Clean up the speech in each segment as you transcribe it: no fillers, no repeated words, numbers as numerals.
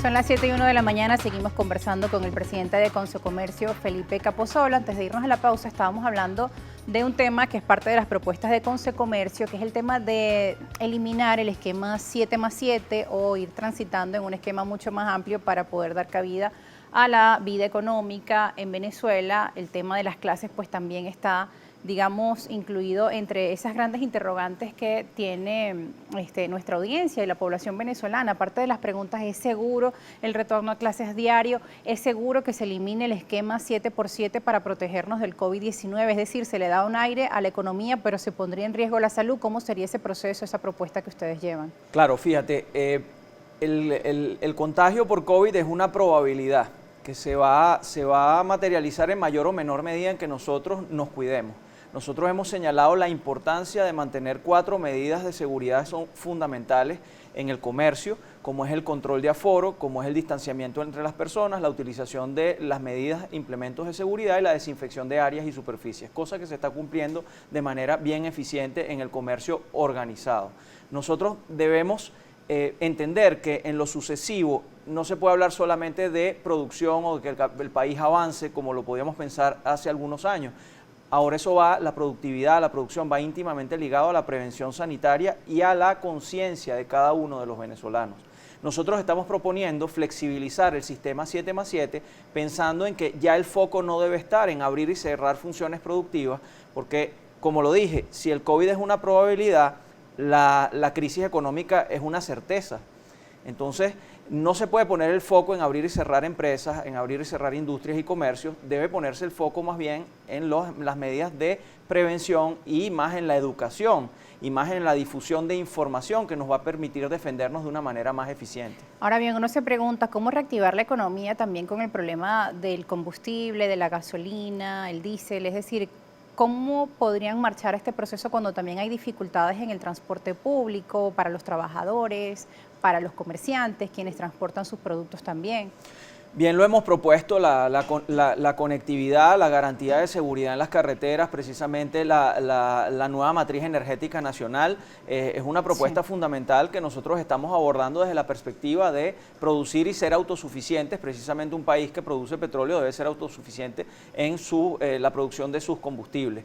Son las 7:01 de la mañana, seguimos conversando con el presidente de Concecomercio, Felipe Capozzola. Antes de irnos a la pausa, estábamos hablando de un tema que es parte de las propuestas de Concecomercio, que es el tema de eliminar el esquema 7+7 o ir transitando en un esquema mucho más amplio para poder dar cabida a la vida económica en Venezuela. El tema de las clases pues también está, digamos, incluido entre esas grandes interrogantes que tiene nuestra audiencia y la población venezolana. Aparte de las preguntas, ¿es seguro el retorno a clases diario? ¿Es seguro que se elimine el esquema 7x7 para protegernos del COVID-19? Es decir, se le da un aire a la economía, pero se pondría en riesgo la salud. ¿Cómo sería ese proceso, esa propuesta que ustedes llevan? Claro, fíjate, el contagio por COVID es una probabilidad que se va a materializar en mayor o menor medida en que nosotros nos cuidemos. Nosotros hemos señalado la importancia de mantener 4 medidas de seguridad que son fundamentales en el comercio, como es el control de aforo, como es el distanciamiento entre las personas, la utilización de las medidas, implementos de seguridad y la desinfección de áreas y superficies, cosa que se está cumpliendo de manera bien eficiente en el comercio organizado. Nosotros debemos entender que en lo sucesivo no se puede hablar solamente de producción o de que el país avance como lo podíamos pensar hace algunos años. Ahora la productividad, la producción va íntimamente ligado a la prevención sanitaria y a la conciencia de cada uno de los venezolanos. Nosotros estamos proponiendo flexibilizar el sistema 7+7 pensando en que ya el foco no debe estar en abrir y cerrar funciones productivas, porque, como lo dije, si el COVID es una probabilidad, la crisis económica es una certeza. Entonces, no se puede poner el foco en abrir y cerrar empresas, en abrir y cerrar industrias y comercios, debe ponerse el foco más bien en las medidas de prevención y más en la educación y más en la difusión de información que nos va a permitir defendernos de una manera más eficiente. Ahora bien, uno se pregunta cómo reactivar la economía también con el problema del combustible, de la gasolina, el diésel, es decir, ¿cómo podrían marchar este proceso cuando también hay dificultades en el transporte público, para los trabajadores, para los comerciantes, quienes transportan sus productos también? Bien, lo hemos propuesto, la conectividad, la garantía de seguridad en las carreteras, precisamente la nueva matriz energética nacional, es una propuesta fundamental que nosotros estamos abordando desde la perspectiva de producir y ser autosuficientes. Precisamente un país que produce petróleo debe ser autosuficiente en la producción de sus combustibles.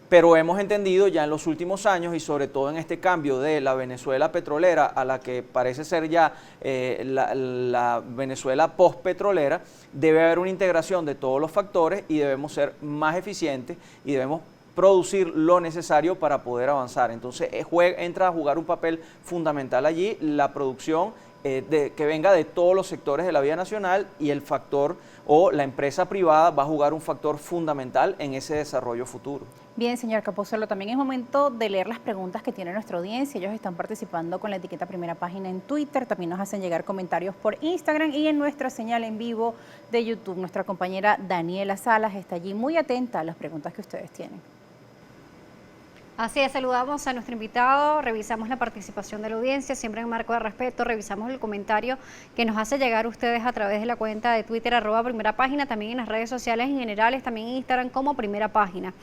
Pero hemos entendido ya en los últimos años y sobre todo en este cambio de la Venezuela petrolera a la que parece ser ya la Venezuela postpetrolera, debe haber una integración de todos los factores y debemos ser más eficientes y debemos producir lo necesario para poder avanzar. Entonces entra a jugar un papel fundamental allí la producción que venga de todos los sectores de la vida nacional, y el factor o la empresa privada va a jugar un factor fundamental en ese desarrollo futuro. Bien, señor Capozzola, también es momento de leer las preguntas que tiene nuestra audiencia. Ellos están participando con la etiqueta Primera Página en Twitter, también nos hacen llegar comentarios por Instagram y en nuestra señal en vivo de YouTube. Nuestra compañera Daniela Salas está allí muy atenta a las preguntas que ustedes tienen. Así es, saludamos a nuestro invitado, revisamos la participación de la audiencia, siempre en marco de respeto, revisamos el comentario que nos hace llegar ustedes a través de la cuenta de Twitter, @Primera Página, también en las redes sociales en generales, también en Instagram como Primera Página.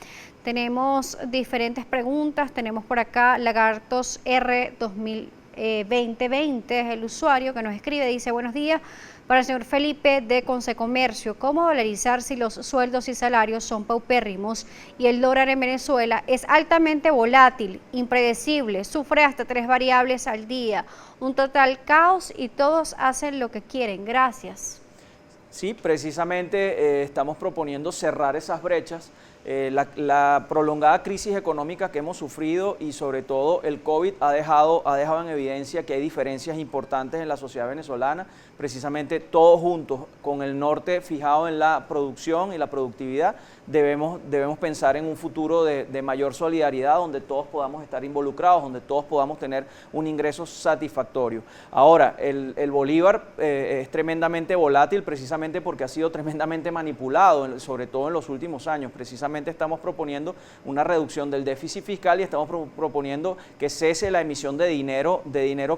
Tenemos diferentes preguntas, tenemos por acá Lagartos R 2020, es el usuario que nos escribe, dice: buenos días. Para el señor Felipe de Concecomercio, ¿cómo dolarizar si los sueldos y salarios son paupérrimos y el dólar en Venezuela es altamente volátil, impredecible, sufre hasta 3 variables al día, un total caos y todos hacen lo que quieren? Gracias. Sí, precisamente estamos proponiendo cerrar esas brechas. La prolongada crisis económica que hemos sufrido y sobre todo el COVID ha dejado en evidencia que hay diferencias importantes en la sociedad venezolana, precisamente todos juntos con el norte fijado en la producción y la productividad, debemos pensar en un futuro de mayor solidaridad donde todos podamos estar involucrados, donde todos podamos tener un ingreso satisfactorio. Ahora, el Bolívar es tremendamente volátil precisamente porque ha sido tremendamente manipulado, sobre todo en los últimos años. Precisamente estamos proponiendo una reducción del déficit fiscal y estamos proponiendo que cese la emisión de dinero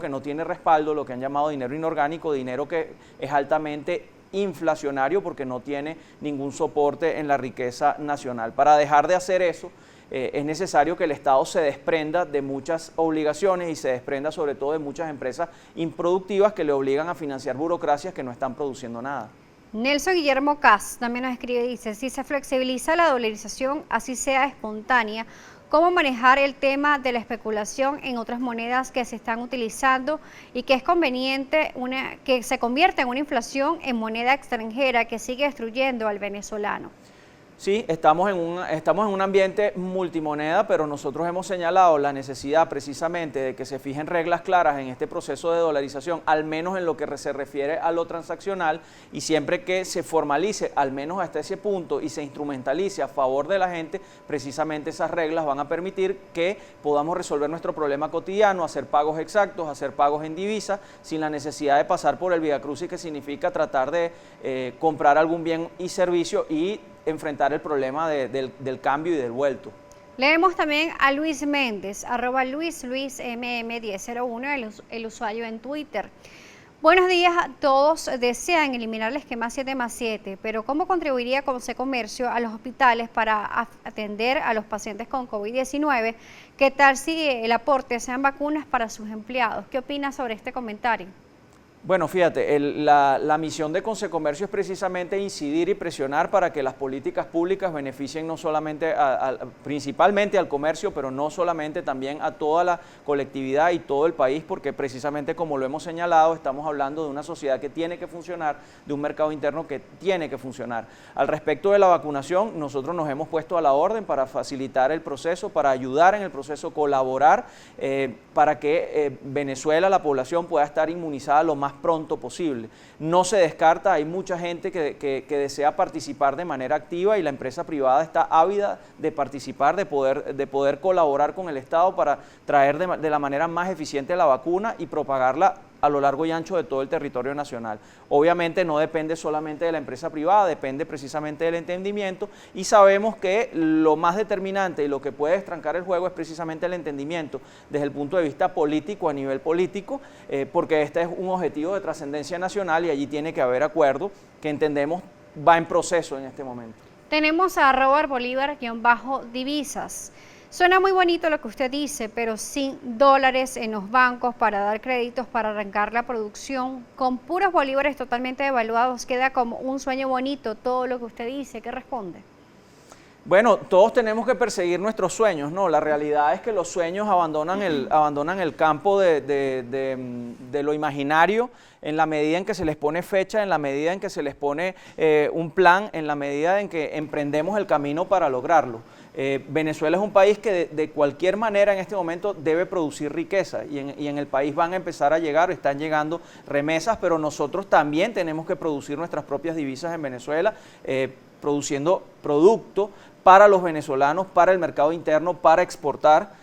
que no tiene respaldo, lo que han llamado dinero inorgánico, dinero que es altamente inflacionario porque no tiene ningún soporte en la riqueza nacional. Para dejar de hacer eso, es necesario que el Estado se desprenda de muchas obligaciones y se desprenda sobre todo de muchas empresas improductivas que le obligan a financiar burocracias que no están produciendo nada. Nelson Guillermo Cas también nos escribe y dice, si se flexibiliza la dolarización, así sea espontánea, ¿cómo manejar el tema de la especulación en otras monedas que se están utilizando y que es conveniente que se convierta en una inflación en moneda extranjera que sigue destruyendo al venezolano? Sí, estamos en un ambiente multimoneda, pero nosotros hemos señalado la necesidad precisamente de que se fijen reglas claras en este proceso de dolarización, al menos en lo que se refiere a lo transaccional, y siempre que se formalice, al menos hasta ese punto, y se instrumentalice a favor de la gente, precisamente esas reglas van a permitir que podamos resolver nuestro problema cotidiano, hacer pagos exactos, hacer pagos en divisa, sin la necesidad de pasar por el viacrucis que significa tratar de comprar algún bien y servicio y enfrentar el problema del cambio y del vuelto. Leemos también a Luis Méndez, @LuisMM1001, el usuario en Twitter. Buenos días a todos. Desean eliminar el esquema 7+7, pero ¿cómo contribuiría Concecomercio a los hospitales para atender a los pacientes con COVID-19? ¿Qué tal si el aporte sean vacunas para sus empleados? ¿Qué opinas sobre este comentario? Bueno, fíjate, la misión de Concecomercio es precisamente incidir y presionar para que las políticas públicas beneficien no solamente, principalmente al comercio, pero no solamente, también a toda la colectividad y todo el país, porque precisamente como lo hemos señalado, estamos hablando de una sociedad que tiene que funcionar, de un mercado interno que tiene que funcionar. Al respecto de la vacunación, nosotros nos hemos puesto a la orden para facilitar el proceso, para ayudar en el proceso, colaborar para que Venezuela, la población, pueda estar inmunizada lo más pronto posible. No se descarta, hay mucha gente que desea participar de manera activa y la empresa privada está ávida de participar, de poder colaborar con el Estado para traer de la manera más eficiente la vacuna y propagarla a lo largo y ancho de todo el territorio nacional. Obviamente no depende solamente de la empresa privada, depende precisamente del entendimiento, y sabemos que lo más determinante y lo que puede estrancar el juego es precisamente el entendimiento desde el punto de vista político, a nivel político, porque este es un objetivo de trascendencia nacional y allí tiene que haber acuerdo que entendemos va en proceso en este momento. Tenemos a @Bolívar_divisas. Suena muy bonito lo que usted dice, pero sin dólares en los bancos para dar créditos para arrancar la producción, con puros bolívares totalmente devaluados, queda como un sueño bonito todo lo que usted dice. ¿Qué responde? Bueno, todos tenemos que perseguir nuestros sueños, ¿no? La realidad es que los sueños abandonan el campo de lo imaginario en la medida en que se les pone fecha, en la medida en que se les pone un plan, en la medida en que emprendemos el camino para lograrlo. Venezuela es un país que de cualquier manera en este momento debe producir riqueza y en el país van a empezar a llegar, están llegando remesas, pero nosotros también tenemos que producir nuestras propias divisas en Venezuela, produciendo producto para los venezolanos, para el mercado interno, para exportar,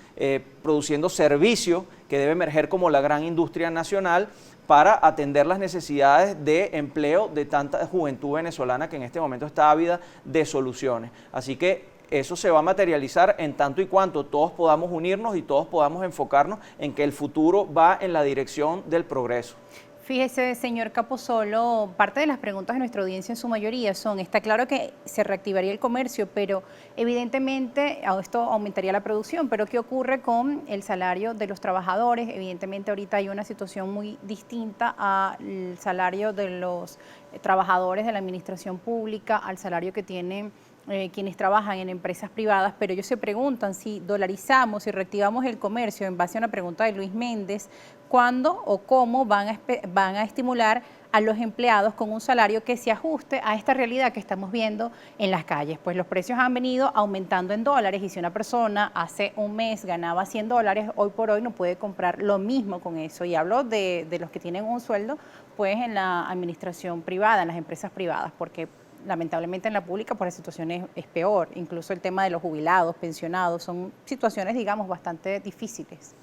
produciendo servicios que debe emerger como la gran industria nacional para atender las necesidades de empleo de tanta juventud venezolana que en este momento está ávida de soluciones. Así que eso se va a materializar en tanto y cuanto todos podamos unirnos y todos podamos enfocarnos en que el futuro va en la dirección del progreso. Fíjese, señor Capozolo, parte de las preguntas de nuestra audiencia en su mayoría son, está claro que se reactivaría el comercio, pero evidentemente esto aumentaría la producción, pero ¿qué ocurre con el salario de los trabajadores? Evidentemente ahorita hay una situación muy distinta al salario de los trabajadores de la administración pública, al salario que tienen quienes trabajan en empresas privadas, pero ellos se preguntan si dolarizamos, si reactivamos el comercio, en base a una pregunta de Luis Méndez, ¿cuándo o cómo van a estimular a los empleados con un salario que se ajuste a esta realidad que estamos viendo en las calles? Pues los precios han venido aumentando en dólares y si una persona hace un mes ganaba $100, hoy por hoy no puede comprar lo mismo con eso. Y hablo de los que tienen un sueldo pues en la administración privada, en las empresas privadas, porque lamentablemente en la pública pues la situación es peor, incluso el tema de los jubilados, pensionados, son situaciones digamos bastante difíciles.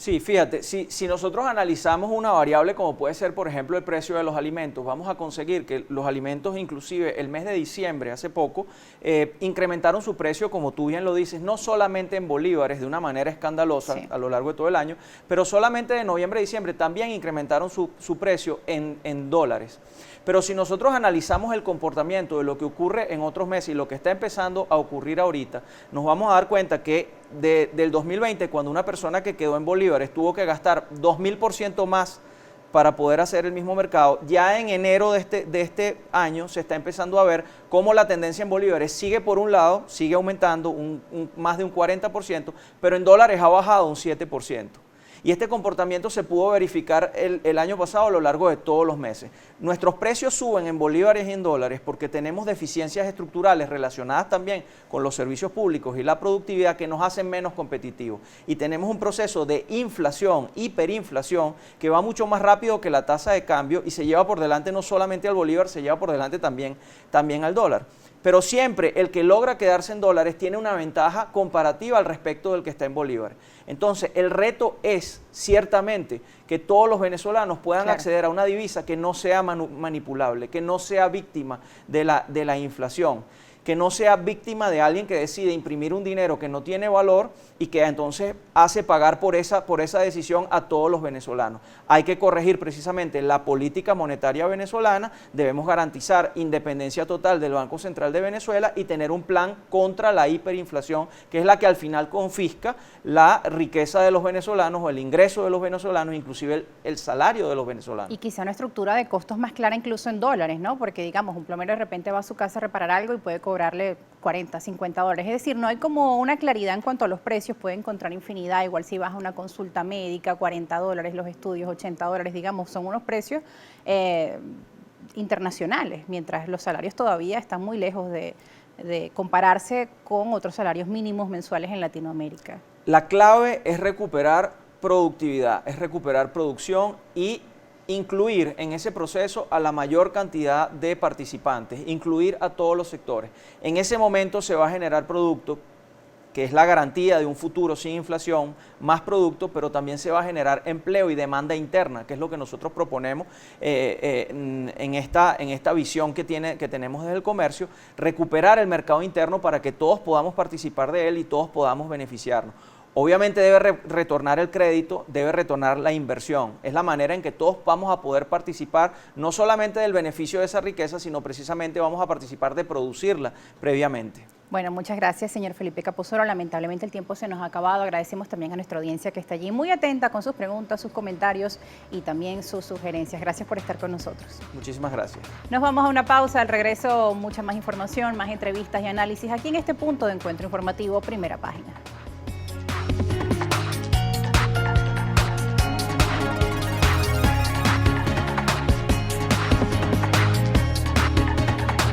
Sí, fíjate, si nosotros analizamos una variable como puede ser, por ejemplo, el precio de los alimentos, vamos a conseguir que los alimentos, inclusive el mes de diciembre, hace poco, incrementaron su precio, como tú bien lo dices, no solamente en bolívares, de una manera escandalosa a lo largo de todo el año, pero solamente de noviembre a diciembre también incrementaron su precio en dólares. Pero si nosotros analizamos el comportamiento de lo que ocurre en otros meses y lo que está empezando a ocurrir ahorita, nos vamos a dar cuenta que del 2020, cuando una persona que quedó en bolívares tuvo que gastar 2000% más para poder hacer el mismo mercado, ya en enero de este año se está empezando a ver cómo la tendencia en bolívares sigue por un lado, sigue aumentando más de un 40%, pero en dólares ha bajado un 7%. Y este comportamiento se pudo verificar el año pasado a lo largo de todos los meses. Nuestros precios suben en bolívares y en dólares porque tenemos deficiencias estructurales relacionadas también con los servicios públicos y la productividad que nos hacen menos competitivos. Y tenemos un proceso de inflación, hiperinflación, que va mucho más rápido que la tasa de cambio y se lleva por delante no solamente al bolívar, se lleva por delante también al dólar. Pero siempre el que logra quedarse en dólares tiene una ventaja comparativa al respecto del que está en bolívares. Entonces, el reto es ciertamente que todos los venezolanos puedan acceder a una divisa que no sea manipulable, que no sea víctima de la inflación, que no sea víctima de alguien que decide imprimir un dinero que no tiene valor y que entonces hace pagar por esa decisión a todos los venezolanos. Hay que corregir precisamente la política monetaria venezolana, debemos garantizar independencia total del Banco Central de Venezuela y tener un plan contra la hiperinflación, que es la que al final confisca la riqueza de los venezolanos o el ingreso de los venezolanos, inclusive el salario de los venezolanos. Y quizá una estructura de costos más clara incluso en dólares, ¿no? Porque digamos, un plomero de repente va a su casa a reparar algo y puede cobrarle 40, 50 dólares. Es decir, no hay como una claridad en cuanto a los precios, puede encontrar infinidad, igual si vas a una consulta médica, 40 dólares, los estudios, 80 dólares, digamos, son unos precios internacionales, mientras los salarios todavía están muy lejos de compararse con otros salarios mínimos mensuales en Latinoamérica. La clave es recuperar productividad, es recuperar producción y incluir en ese proceso a la mayor cantidad de participantes, incluir a todos los sectores. En ese momento se va a generar producto, que es la garantía de un futuro sin inflación, más producto, pero también se va a generar empleo y demanda interna, que es lo que nosotros proponemos en esta visión que tenemos desde el comercio, recuperar el mercado interno para que todos podamos participar de él y todos podamos beneficiarnos. Obviamente debe retornar el crédito, debe retornar la inversión. Es la manera en que todos vamos a poder participar, no solamente del beneficio de esa riqueza, sino precisamente vamos a participar de producirla previamente. Bueno, muchas gracias, señor Felipe Capozolo. Lamentablemente el tiempo se nos ha acabado. Agradecemos también a nuestra audiencia que está allí muy atenta con sus preguntas, sus comentarios y también sus sugerencias. Gracias por estar con nosotros. Muchísimas gracias. Nos vamos a una pausa. Al regreso, mucha más información, más entrevistas y análisis aquí en este punto de encuentro informativo, Primera Página.